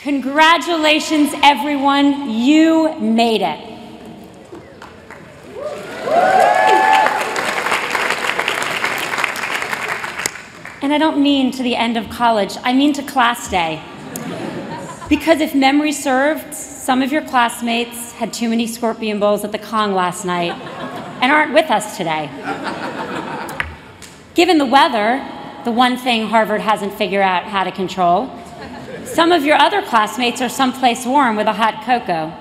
Congratulations, everyone. You made it. And I don't mean to the end of college, I mean to class day. Because if memory served, some of your classmates had too many scorpion bowls at the Kong last night and aren't with us today. Given the weather, the one thing Harvard hasn't figured out how to control, some of your other classmates are someplace warm with a hot cocoa.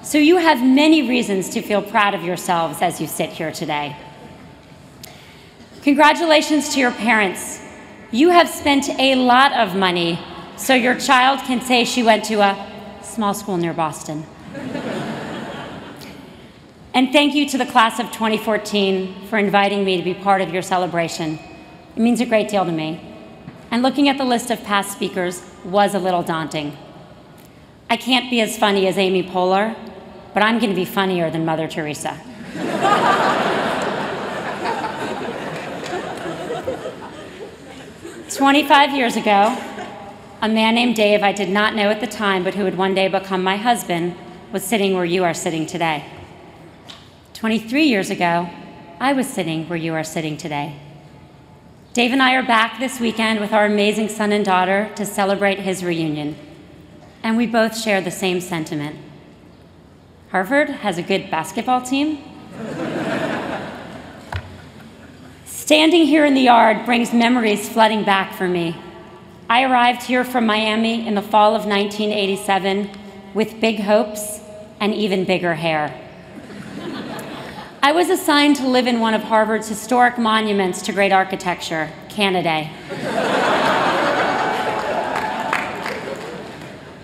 So you have many reasons to feel proud of yourselves as you sit here today. Congratulations to your parents. You have spent a lot of money so your child can say she went to a small school near Boston. And thank you to the class of 2014 for inviting me to be part of your celebration. It means a great deal to me. And looking at the list of past speakers was a little daunting. I can't be as funny as Amy Poehler, but I'm going to be funnier than Mother Teresa. 25 years ago, a man named Dave I did not know at the time, but who would one day become my husband, was sitting where you are sitting today. 23 years ago, I was sitting where you are sitting today. Dave and I are back this weekend with our amazing son and daughter to celebrate his reunion. And we both share the same sentiment. Harvard has a good basketball team. Standing here in the yard brings memories flooding back for me. I arrived here from Miami in the fall of 1987 with big hopes and even bigger hair. I was assigned to live in one of Harvard's historic monuments to great architecture, Canada.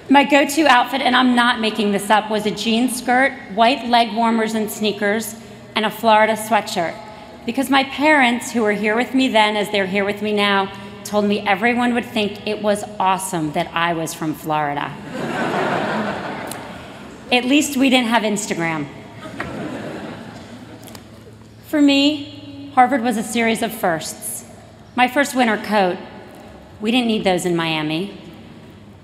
My go-to outfit, and I'm not making this up, was a jean skirt, white leg warmers and sneakers, and a Florida sweatshirt. Because my parents, who were here with me then as they're here with me now, told me everyone would think it was awesome that I was from Florida. At least we didn't have Instagram. For me, Harvard was a series of firsts. My first winter coat, we didn't need those in Miami.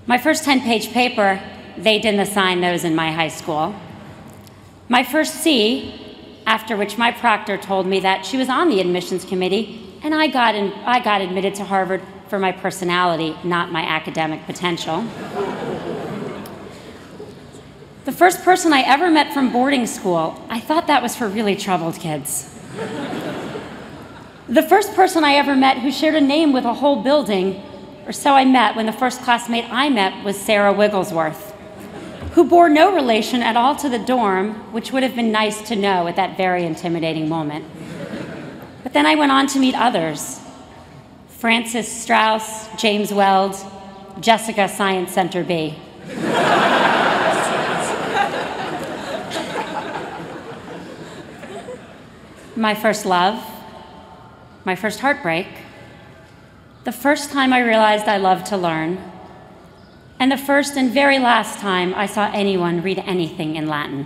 My first 10-page paper, they didn't assign those in my high school. My first C, after which my proctor told me that she was on the admissions committee, and I got admitted to Harvard for my personality, not my academic potential. The first person I ever met from boarding school, I thought that was for really troubled kids. The first person I ever met who shared a name with a whole building, or so I met when the first classmate I met was Sarah Wigglesworth, who bore no relation at all to the dorm, which would have been nice to know at that very intimidating moment. But then I went on to meet others. Francis Strauss, James Weld, Jessica Science Center B. My first love, my first heartbreak, the first time I realized I loved to learn, and the first and very last time I saw anyone read anything in Latin.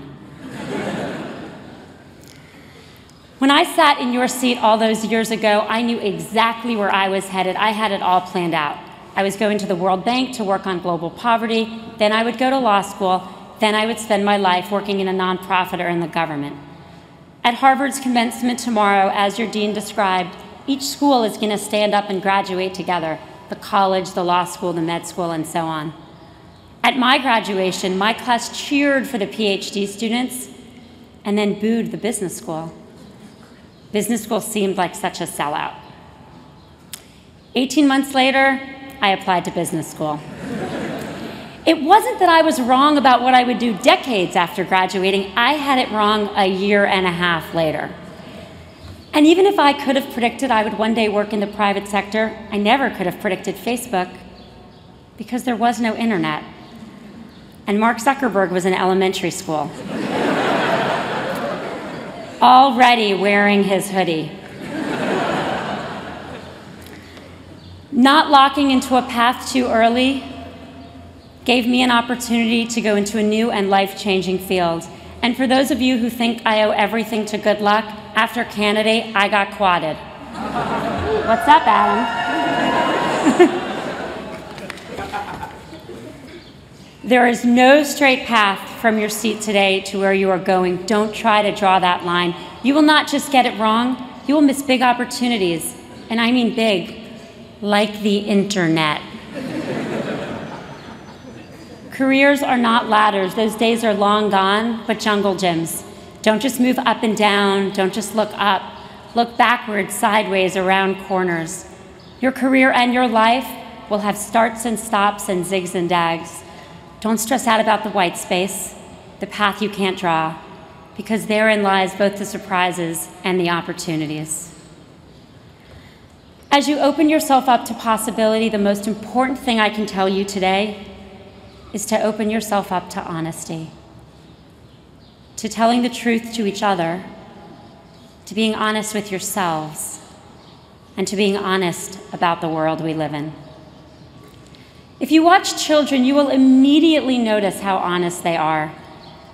When I sat in your seat all those years ago, I knew exactly where I was headed. I had it all planned out. I was going to the World Bank to work on global poverty, then I would go to law school, then I would spend my life working in a nonprofit or in the government. At Harvard's commencement tomorrow, as your dean described, each school is going to stand up and graduate together, the college, the law school, the med school, and so on. At my graduation, my class cheered for the PhD students and then booed the business school. Business school seemed like such a sellout. 18 months later, I applied to business school. It wasn't that I was wrong about what I would do decades after graduating. I had it wrong a year and a half later. And even if I could have predicted I would one day work in the private sector, I never could have predicted Facebook because there was no internet. And Mark Zuckerberg was in elementary school, already wearing his hoodie. Not locking into a path too early gave me an opportunity to go into a new and life-changing field. And for those of you who think I owe everything to good luck, after candidate, I got quadded. What's up, Adam? There is no straight path from your seat today to where you are going. Don't try to draw that line. You will not just get it wrong, you will miss big opportunities. And I mean big, like the internet. Careers are not ladders. Those days are long gone, but jungle gyms. Don't just move up and down. Don't just look up. Look backwards, sideways, around corners. Your career and your life will have starts and stops and zigs and dags. Don't stress out about the white space, the path you can't draw, because therein lies both the surprises and the opportunities. As you open yourself up to possibility, the most important thing I can tell you today is to open yourself up to honesty, to telling the truth to each other, to being honest with yourselves, and to being honest about the world we live in. If you watch children, you will immediately notice how honest they are.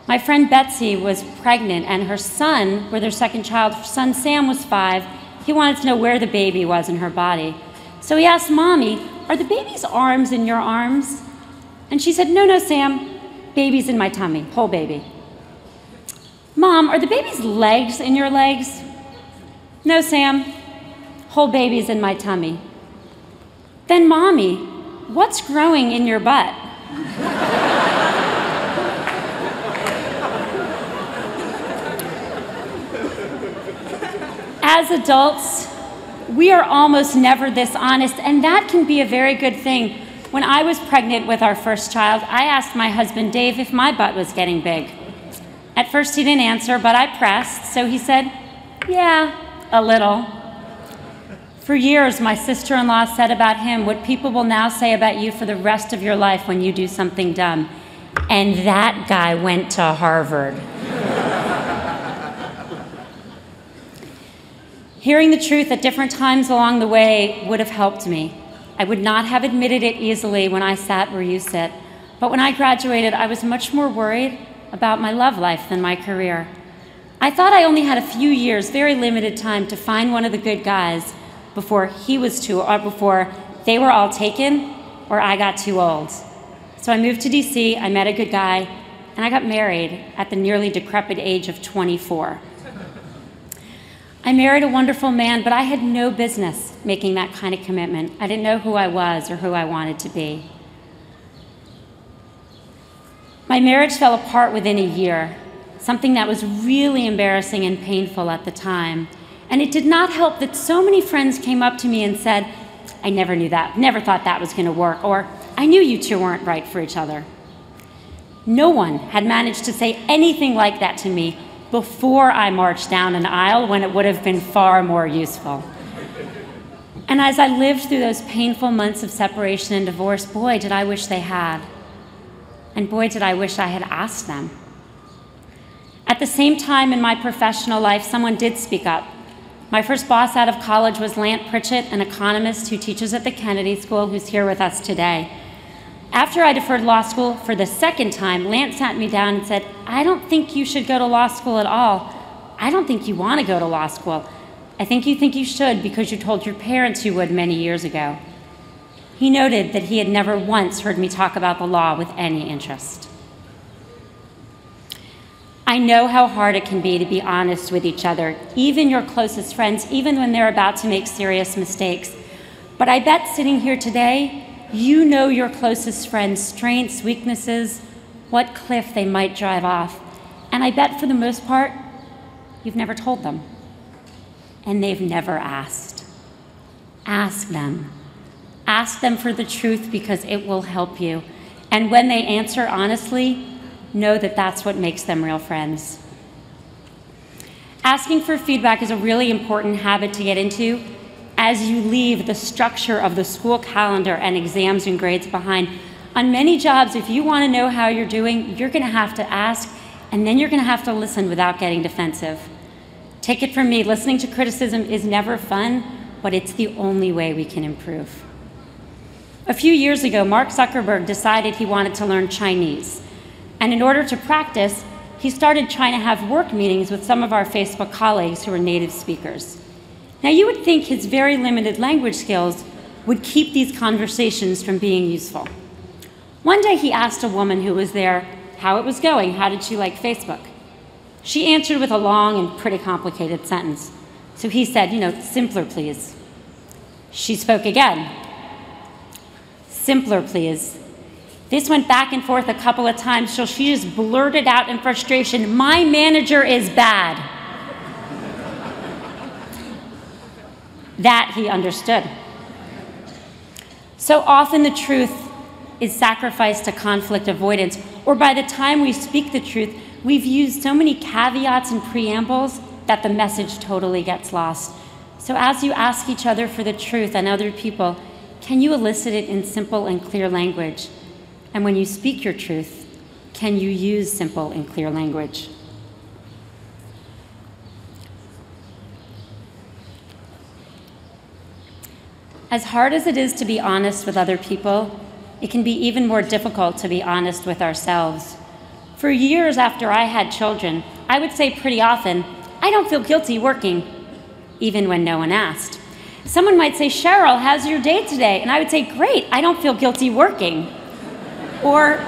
My friend Betsy was pregnant, and her son, their second child, her son Sam was 5. He wanted to know where the baby was in her body. So he asked Mommy, "Are the baby's arms in your arms?" And she said, "No, Sam, baby's in my tummy, whole baby." "Mom, are the baby's legs in your legs?" "No, Sam, whole baby's in my tummy." "Then Mommy, what's growing in your butt?" As adults, we are almost never this honest, and that can be a very good thing. When I was pregnant with our first child, I asked my husband, Dave, if my butt was getting big. At first, he didn't answer, but I pressed, so he said, "Yeah, a little." For years, my sister-in-law said about him what people will now say about you for the rest of your life when you do something dumb. And that guy went to Harvard. Hearing the truth at different times along the way would have helped me. I would not have admitted it easily when I sat where you sit. But when I graduated, I was much more worried about my love life than my career. I thought I only had a few years, very limited time, to find one of the good guys before before they were all taken or I got too old. So I moved to DC, I met a good guy, and I got married at the nearly decrepit age of 24. I married a wonderful man, but I had no business making that kind of commitment. I didn't know who I was or who I wanted to be. My marriage fell apart within a year, something that was really embarrassing and painful at the time. And it did not help that so many friends came up to me and said, "I never knew that, never thought that was going to work," or "I knew you two weren't right for each other." No one had managed to say anything like that to me before I marched down an aisle when it would have been far more useful. And as I lived through those painful months of separation and divorce, boy, did I wish they had. And boy, did I wish I had asked them. At the same time in my professional life, someone did speak up. My first boss out of college was Lant Pritchett, an economist who teaches at the Kennedy School, who's here with us today. After I deferred law school for the second time, Lant sat me down and said, "I don't think you should go to law school at all. I don't think you want to go to law school. I think you should because you told your parents you would many years ago." He noted that he had never once heard me talk about the law with any interest. I know how hard it can be to be honest with each other, even your closest friends, even when they're about to make serious mistakes. But I bet sitting here today, you know your closest friends' strengths, weaknesses, what cliff they might drive off. And I bet for the most part, you've never told them. And they've never asked. Ask them. Ask them for the truth because it will help you. And when they answer honestly, know that that's what makes them real friends. Asking for feedback is a really important habit to get into as you leave the structure of the school calendar and exams and grades behind. On many jobs, if you want to know how you're doing, you're going to have to ask, and then you're going to have to listen without getting defensive. Take it from me, listening to criticism is never fun, but it's the only way we can improve. A few years ago, Mark Zuckerberg decided he wanted to learn Chinese. And in order to practice, he started trying to have work meetings with some of our Facebook colleagues who are native speakers. Now, you would think his very limited language skills would keep these conversations from being useful. One day he asked a woman who was there how it was going, how did she like Facebook? She answered with a long and pretty complicated sentence. So he said, simpler, please. She spoke again. Simpler, please. This went back and forth a couple of times till she just blurted out in frustration, "My manager is bad." That he understood. So often the truth is sacrificed to conflict avoidance, or by the time we speak the truth, we've used so many caveats and preambles that the message totally gets lost. So as you ask each other for the truth and other people, can you elicit it in simple and clear language? And when you speak your truth, can you use simple and clear language? As hard as it is to be honest with other people, it can be even more difficult to be honest with ourselves. For years after I had children, I would say pretty often, "I don't feel guilty working," even when no one asked. Someone might say, "Sheryl, how's your day today?" And I would say, "Great, I don't feel guilty working." Or,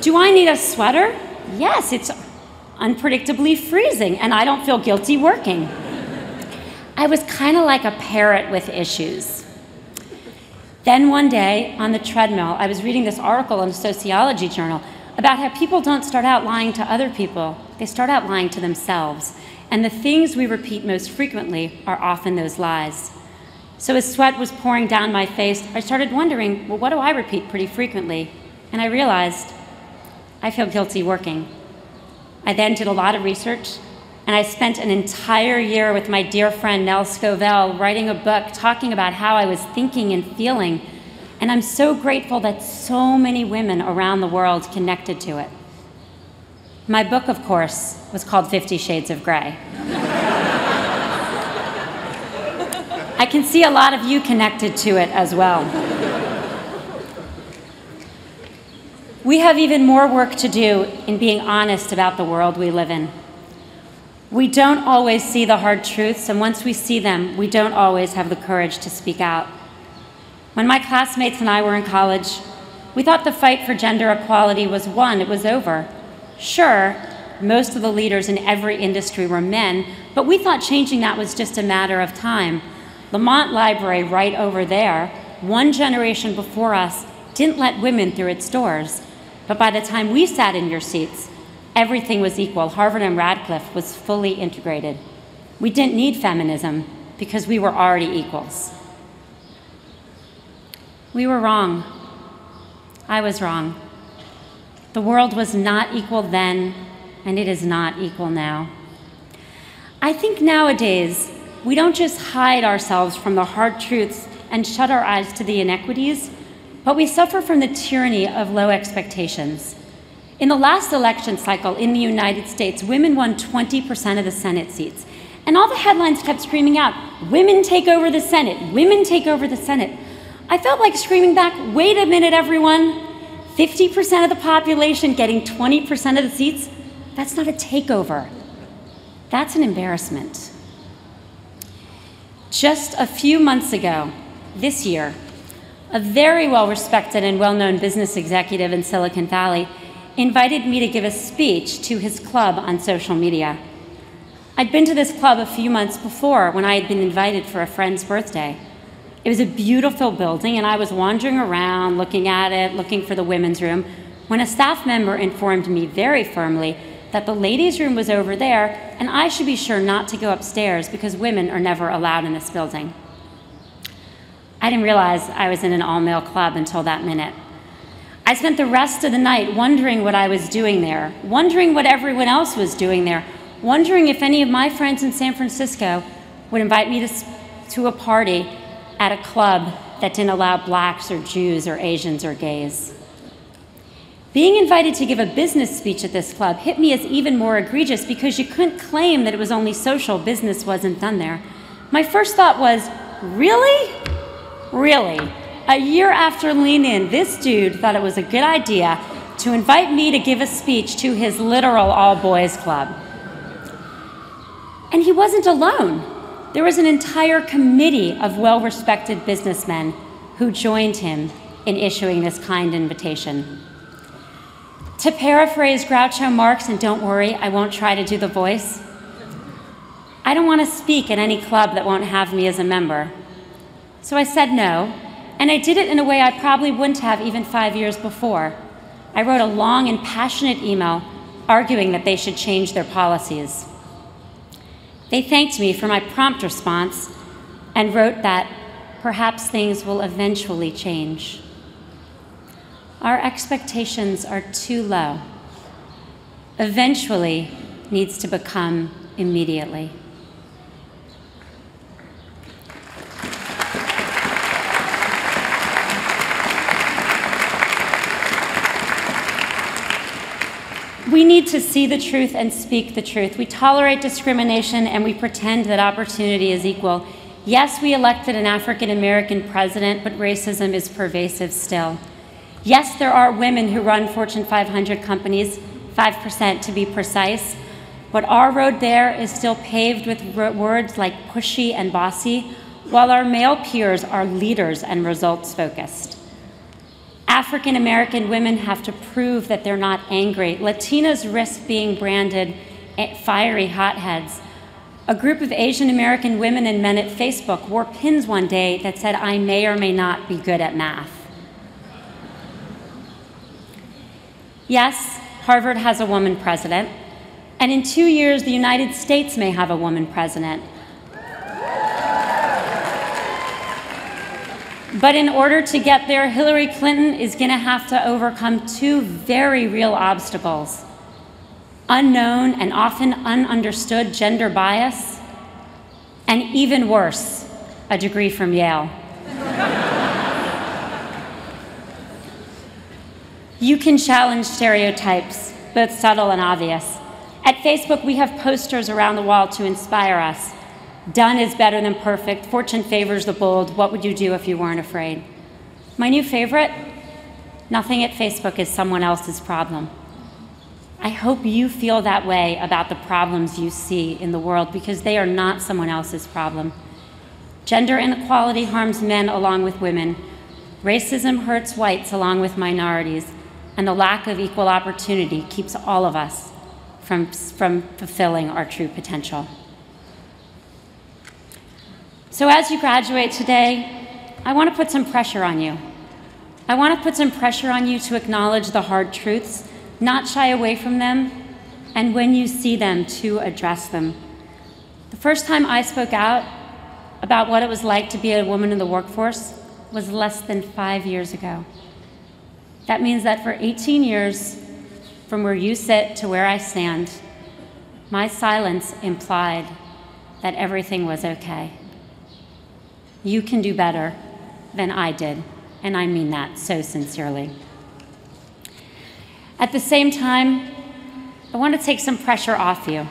"Do I need a sweater?" "Yes, it's unpredictably freezing, and I don't feel guilty working." I was kind of like a parrot with issues. Then one day, on the treadmill, I was reading this article in a sociology journal about how people don't start out lying to other people, they start out lying to themselves. And the things we repeat most frequently are often those lies. So as sweat was pouring down my face, I started wondering, well, what do I repeat pretty frequently? And I realized, I feel guilty working. I then did a lot of research, and I spent an entire year with my dear friend Nell Scovell writing a book talking about how I was thinking and feeling. And I'm so grateful that so many women around the world connected to it. My book, of course, was called 50 Shades of Grey. I can see a lot of you connected to it as well. We have even more work to do in being honest about the world we live in. We don't always see the hard truths, and once we see them, we don't always have the courage to speak out. When my classmates and I were in college, we thought the fight for gender equality was won, it was over. Sure, most of the leaders in every industry were men, but we thought changing that was just a matter of time. Lamont Library, right over there, one generation before us, didn't let women through its doors. But by the time we sat in your seats, everything was equal. Harvard and Radcliffe was fully integrated. We didn't need feminism because we were already equals. We were wrong. I was wrong. The world was not equal then, and it is not equal now. I think nowadays, we don't just hide ourselves from the hard truths and shut our eyes to the inequities, but we suffer from the tyranny of low expectations. In the last election cycle in the United States, women won 20% of the Senate seats. And all the headlines kept screaming out, "Women take over the Senate, women take over the Senate." I felt like screaming back, wait a minute, everyone. 50% of the population getting 20% of the seats, that's not a takeover. That's an embarrassment. Just a few months ago, this year, a very well-respected and well-known business executive in Silicon Valley invited me to give a speech to his club on social media. I'd been to this club a few months before when I had been invited for a friend's birthday. It was a beautiful building, and I was wandering around, looking at it, looking for the women's room, when a staff member informed me very firmly that the ladies' room was over there, and I should be sure not to go upstairs because women are never allowed in this building. I didn't realize I was in an all-male club until that minute. I spent the rest of the night wondering what I was doing there, wondering what everyone else was doing there, wondering if any of my friends in San Francisco would invite me to a party at a club that didn't allow blacks or Jews or Asians or gays. Being invited to give a business speech at this club hit me as even more egregious because you couldn't claim that it was only social, business wasn't done there. My first thought was, really? Really? A year after Lean In, this dude thought it was a good idea to invite me to give a speech to his literal all-boys club. And he wasn't alone. There was an entire committee of well-respected businessmen who joined him in issuing this kind invitation. To paraphrase Groucho Marx, and don't worry, I won't try to do the voice, I don't want to speak at any club that won't have me as a member. So I said no, and I did it in a way I probably wouldn't have even 5 years before. I wrote a long and passionate email arguing that they should change their policies. They thanked me for my prompt response and wrote that perhaps things will eventually change. Our expectations are too low. Eventually needs to become immediately. We need to see the truth and speak the truth. We tolerate discrimination and we pretend that opportunity is equal. Yes, we elected an African-American president, but racism is pervasive still. Yes, there are women who run Fortune 500 companies, 5% to be precise, but our road there is still paved with words like pushy and bossy, while our male peers are leaders and results-focused. African American women have to prove that they're not angry. Latinas risk being branded fiery hotheads. A group of Asian American women and men at Facebook wore pins one day that said, "I may or may not be good at math." Yes, Harvard has a woman president, and in 2 years, the United States may have a woman president. But in order to get there, Hillary Clinton is going to have to overcome two very real obstacles: unknown and often ununderstood gender bias, and even worse, a degree from Yale. You can challenge stereotypes, both subtle and obvious. At Facebook, we have posters around the wall to inspire us. Done is better than perfect. Fortune favors the bold. What would you do if you weren't afraid? My new favorite: nothing at Facebook is someone else's problem. I hope you feel that way about the problems you see in the world, because they are not someone else's problem. Gender inequality harms men along with women. Racism hurts whites along with minorities. And the lack of equal opportunity keeps all of us from fulfilling our true potential. So as you graduate today, I want to put some pressure on you. I want to put some pressure on you to acknowledge the hard truths, not shy away from them, and when you see them, to address them. The first time I spoke out about what it was like to be a woman in the workforce was less than 5 years ago. That means that for 18 years, from where you sit to where I stand, my silence implied that everything was okay. You can do better than I did, and I mean that so sincerely. At the same time, I want to take some pressure off you.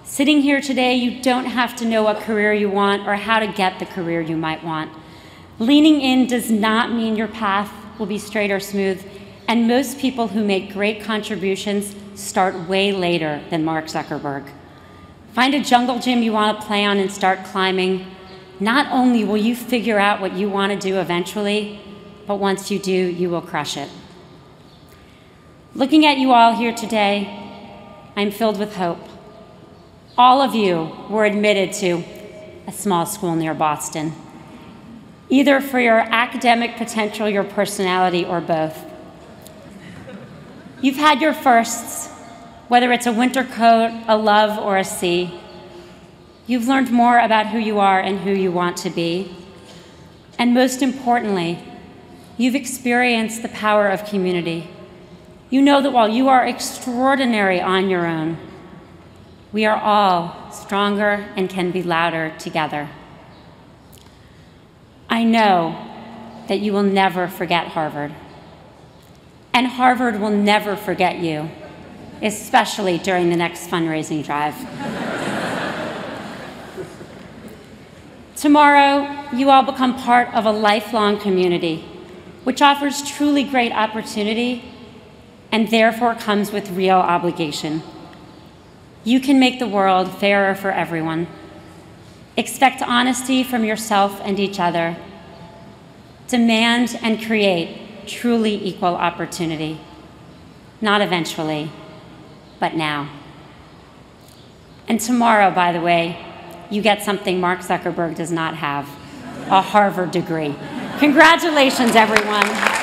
Sitting here today, you don't have to know what career you want or how to get the career you might want. Leaning in does not mean your path will be straight or smooth, and most people who make great contributions start way later than Mark Zuckerberg. Find a jungle gym you want to play on and start climbing. Not only will you figure out what you want to do eventually, but once you do, you will crush it. Looking at you all here today, I'm filled with hope. All of you were admitted to a small school near Boston, either for your academic potential, your personality, or both. You've had your firsts, whether it's a winter coat, a love, or a C. You've learned more about who you are and who you want to be. And most importantly, you've experienced the power of community. You know that while you are extraordinary on your own, we are all stronger and can be louder together. I know that you will never forget Harvard. And Harvard will never forget you, especially during the next fundraising drive. Tomorrow, you all become part of a lifelong community, which offers truly great opportunity and therefore comes with real obligation. You can make the world fairer for everyone. Expect honesty from yourself and each other. demand and create truly equal opportunity. Not eventually, but now. And tomorrow, by the way, you get something Mark Zuckerberg does not have, a Harvard degree. Congratulations, everyone.